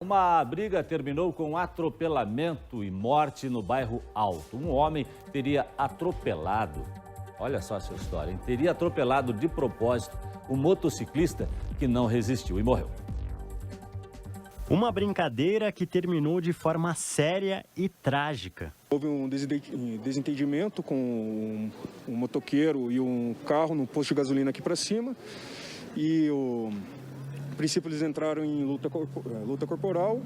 Uma briga terminou com atropelamento e morte no bairro Alto. Um homem teria atropelado, olha só essa história, hein? Teria atropelado de propósito um motociclista que não resistiu e morreu. Uma brincadeira que terminou de forma séria e trágica. Houve um desentendimento com um motoqueiro e um carro no posto de gasolina aqui para cima. E a princípio eles entraram em luta corporal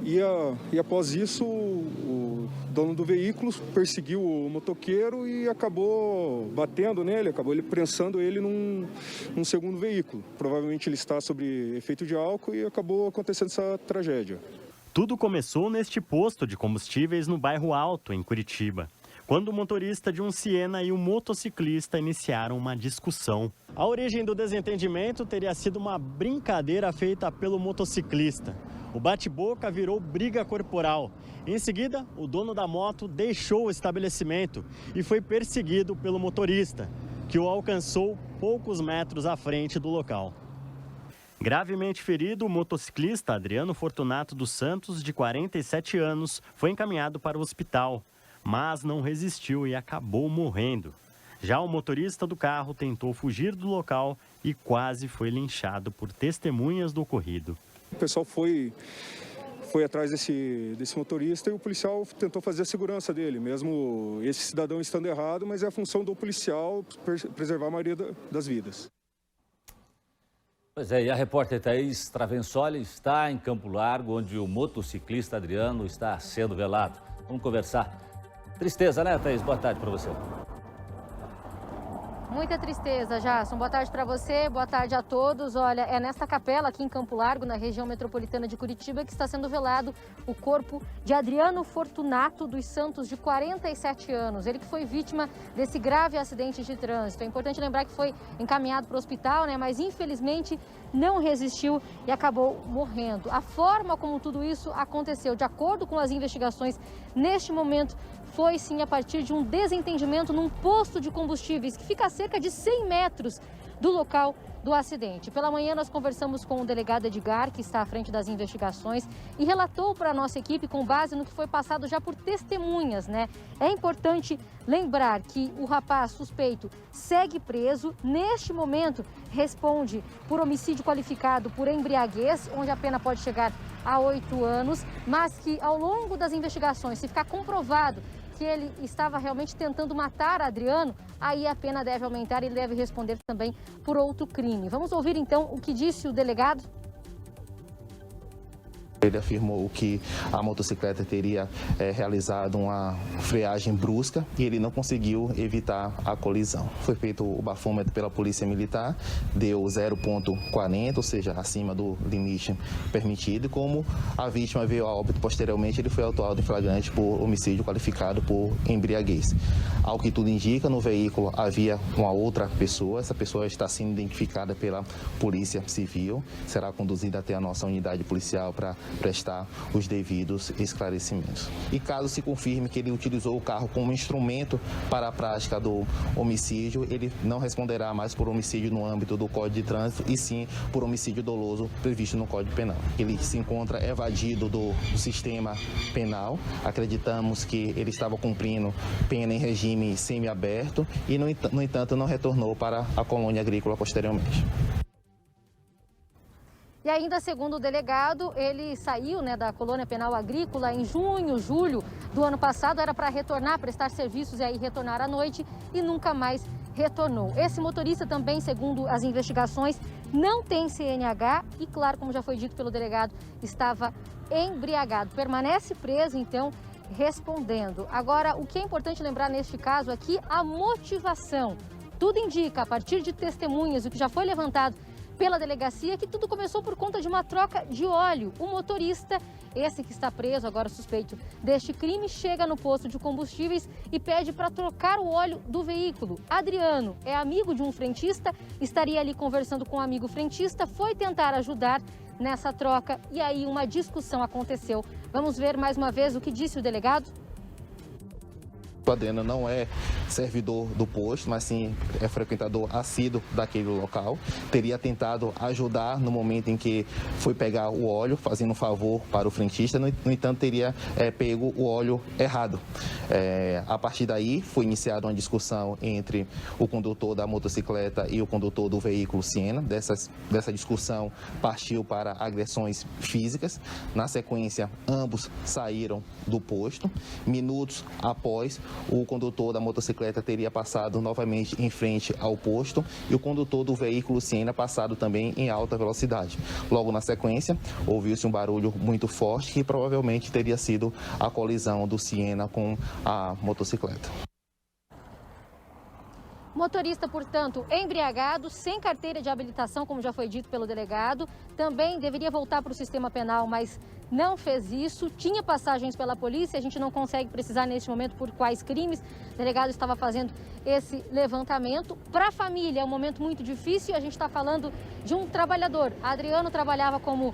e após isso o dono do veículo perseguiu o motoqueiro e acabou batendo nele, acabou ele prensando ele num segundo veículo. Provavelmente ele está sob efeito de álcool e acabou acontecendo essa tragédia. Tudo começou neste posto de combustíveis no bairro Alto, em Curitiba, quando o motorista de um Siena e o motociclista iniciaram uma discussão. A origem do desentendimento teria sido uma brincadeira feita pelo motociclista. O bate-boca virou briga corporal. Em seguida, o dono da moto deixou o estabelecimento e foi perseguido pelo motorista, que o alcançou poucos metros à frente do local. Gravemente ferido, o motociclista Adriano Fortunato dos Santos, de 47 anos, foi encaminhado para o hospital, mas não resistiu e acabou morrendo. Já o motorista do carro tentou fugir do local e quase foi linchado por testemunhas do ocorrido. O pessoal foi atrás desse motorista e o policial tentou fazer a segurança dele, mesmo esse cidadão estando errado, mas é a função do policial preservar a maioria das vidas. Pois é, e a repórter Thaís Travensoli está em Campo Largo, onde o motociclista Adriano está sendo velado. Vamos conversar. Tristeza, né, Thaís? Boa tarde para você. Muita tristeza, Jasson. Boa tarde para você, boa tarde a todos. Olha, é nesta capela aqui em Campo Largo, na região metropolitana de Curitiba, que está sendo velado o corpo de Adriano Fortunato dos Santos, de 47 anos. Ele que foi vítima desse grave acidente de trânsito. É importante lembrar que foi encaminhado para o hospital, né? Mas infelizmente não resistiu e acabou morrendo. A forma como tudo isso aconteceu, de acordo com as investigações, neste momento, foi sim a partir de um desentendimento num posto de combustíveis que fica a cerca de 100 metros do local do acidente. Pela manhã nós conversamos com o delegado Edgar, que está à frente das investigações, e relatou para a nossa equipe com base no que foi passado já por testemunhas, né? É importante lembrar que o rapaz suspeito segue preso. Neste momento responde por homicídio qualificado por embriaguez, onde a pena pode chegar a 8 anos, mas que ao longo das investigações, se ficar comprovado que ele estava realmente tentando matar Adriano, aí a pena deve aumentar e ele deve responder também por outro crime. Vamos ouvir então o que disse o delegado? Ele afirmou que a motocicleta teria realizado uma freagem brusca e ele não conseguiu evitar a colisão. Foi feito o bafômetro pela Polícia Militar, deu 0,40, ou seja, acima do limite permitido. E como a vítima veio a óbito posteriormente, ele foi autuado em flagrante por homicídio qualificado por embriaguez. Ao que tudo indica, no veículo havia uma outra pessoa. Essa pessoa está sendo identificada pela Polícia Civil, será conduzida até a nossa unidade policial para prestar os devidos esclarecimentos. E caso se confirme que ele utilizou o carro como instrumento para a prática do homicídio, ele não responderá mais por homicídio no âmbito do Código de Trânsito, e sim por homicídio doloso previsto no Código Penal. Ele se encontra evadido do sistema penal. Acreditamos que ele estava cumprindo pena em regime semiaberto e, no entanto, não retornou para a colônia agrícola posteriormente. E ainda, segundo o delegado, ele saiu, né, da colônia penal agrícola em junho, julho do ano passado. Era para retornar, prestar serviços e aí retornar à noite, e nunca mais retornou. Esse motorista também, segundo as investigações, não tem CNH e, claro, como já foi dito pelo delegado, estava embriagado. Permanece preso, então, respondendo. Agora, o que é importante lembrar neste caso aqui, a motivação. Tudo indica, a partir de testemunhas, o que já foi levantado pela delegacia, que tudo começou por conta de uma troca de óleo. O motorista, esse que está preso, agora suspeito deste crime, chega no posto de combustíveis e pede para trocar o óleo do veículo. Adriano é amigo de um frentista, estaria ali conversando com um amigo frentista, foi tentar ajudar nessa troca e aí uma discussão aconteceu. Vamos ver mais uma vez o que disse o delegado? O Adriano não é servidor do posto, mas sim é frequentador assíduo daquele local. Teria tentado ajudar no momento em que foi pegar o óleo, fazendo um favor para o frentista, no entanto, teria pego o óleo errado. A partir daí, foi iniciada uma discussão entre o condutor da motocicleta e o condutor do veículo Siena. Dessa discussão partiu para agressões físicas. Na sequência, ambos saíram do posto. Minutos após, o condutor da motocicleta teria passado novamente em frente ao posto e o condutor do veículo Siena passado também em alta velocidade. Logo na sequência, ouviu-se um barulho muito forte que provavelmente teria sido a colisão do Siena com a motocicleta. Motorista, portanto, embriagado, sem carteira de habilitação, como já foi dito pelo delegado, também deveria voltar para o sistema penal, mas não fez isso. Tinha passagens pela polícia, a gente não consegue precisar neste momento por quais crimes. O delegado estava fazendo esse levantamento. Para a família é um momento muito difícil, a gente está falando de um trabalhador. Adriano trabalhava como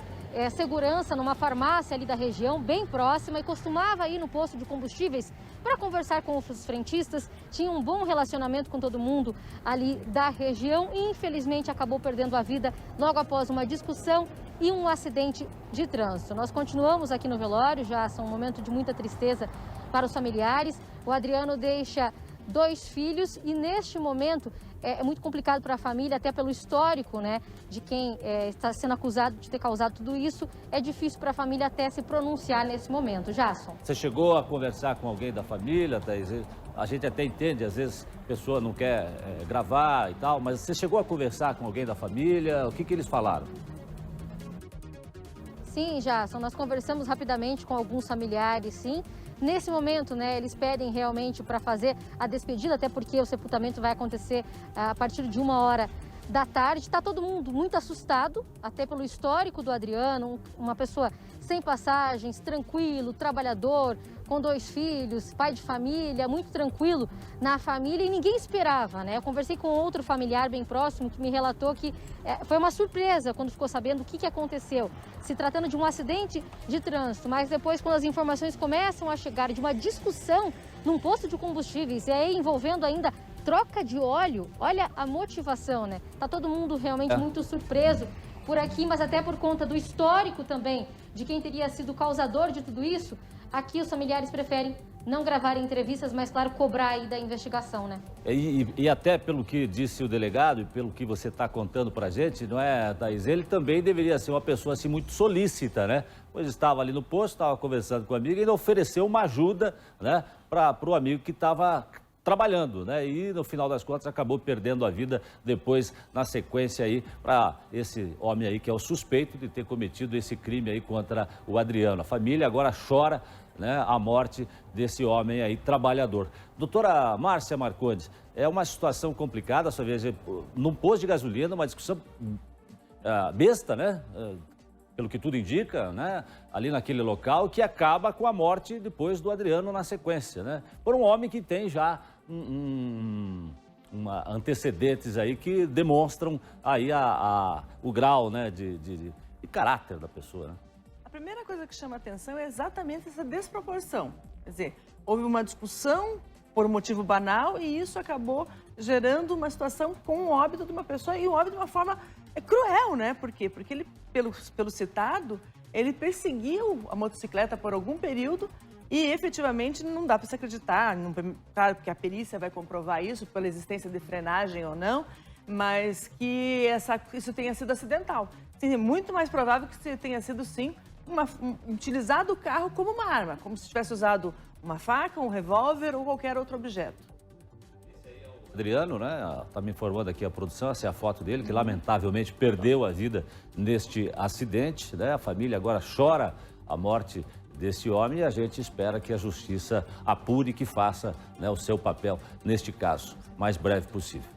segurança numa farmácia ali da região, bem próxima, e costumava ir no posto de combustíveis para conversar com os frentistas, tinha um bom relacionamento com todo mundo ali da região e infelizmente acabou perdendo a vida logo após uma discussão e um acidente de trânsito. Nós continuamos aqui no velório, já são um momento de muita tristeza para os familiares. O Adriano deixa 2 filhos e neste momento é muito complicado para a família, até pelo histórico, né, de quem está sendo acusado de ter causado tudo isso. É difícil para a família até se pronunciar nesse momento. Jasson. Você chegou a conversar com alguém da família, Thaís? A gente até entende, às vezes a pessoa não quer gravar e tal, mas você chegou a conversar com alguém da família? O que eles falaram? Sim, Jasson, nós conversamos rapidamente com alguns familiares, sim. Nesse momento, né, eles pedem realmente para fazer a despedida, até porque o sepultamento vai acontecer a partir de 1h da tarde. Está todo mundo muito assustado, até pelo histórico do Adriano, uma pessoa sem passagens, tranquilo, trabalhador, com 2 filhos, pai de família, muito tranquilo na família e ninguém esperava, né? Eu conversei com outro familiar bem próximo que me relatou que foi uma surpresa quando ficou sabendo o que aconteceu, se tratando de um acidente de trânsito, mas depois quando as informações começam a chegar de uma discussão num posto de combustíveis e aí envolvendo ainda troca de óleo, olha a motivação, né? Tá todo mundo realmente muito surpreso por aqui, mas até por conta do histórico também de quem teria sido o causador de tudo isso, aqui os familiares preferem não gravar entrevistas, mas claro, cobrar aí da investigação, né? E até pelo que disse o delegado e pelo que você está contando pra gente, não é, Thaís? Ele também deveria ser uma pessoa assim muito solícita, né? Pois estava ali no posto, estava conversando com o amigo e ele ofereceu uma ajuda, né, para o amigo que estava trabalhando, né? E no final das contas acabou perdendo a vida depois, na sequência aí, para esse homem aí que é o suspeito de ter cometido esse crime aí contra o Adriano. A família agora chora, né, a morte desse homem aí, trabalhador. Doutora Márcia Marcondes, é uma situação complicada, só veja, num posto de gasolina, uma discussão besta, né? Pelo que tudo indica, né, ali naquele local, que acaba com a morte depois do Adriano na sequência, né? Por um homem que tem já antecedentes aí que demonstram aí o grau, né, de caráter da pessoa, né? A primeira coisa que chama atenção é exatamente essa desproporção. Quer dizer, houve uma discussão por um motivo banal e isso acabou gerando uma situação com o óbito de uma pessoa e o óbito de uma forma cruel, né? Por quê? Porque ele, pelo citado, ele perseguiu a motocicleta por algum período e efetivamente não dá para se acreditar, claro que a perícia vai comprovar isso pela existência de frenagem ou não, mas que isso tenha sido acidental. É muito mais provável que tenha sido, sim, utilizado o carro como uma arma, como se tivesse usado uma faca, um revólver ou qualquer outro objeto. Adriano, né, está me informando aqui a produção, essa é a foto dele, que lamentavelmente perdeu a vida neste acidente, né? A família agora chora a morte desse homem e a gente espera que a justiça apure e que faça, né, o seu papel neste caso, mais breve possível.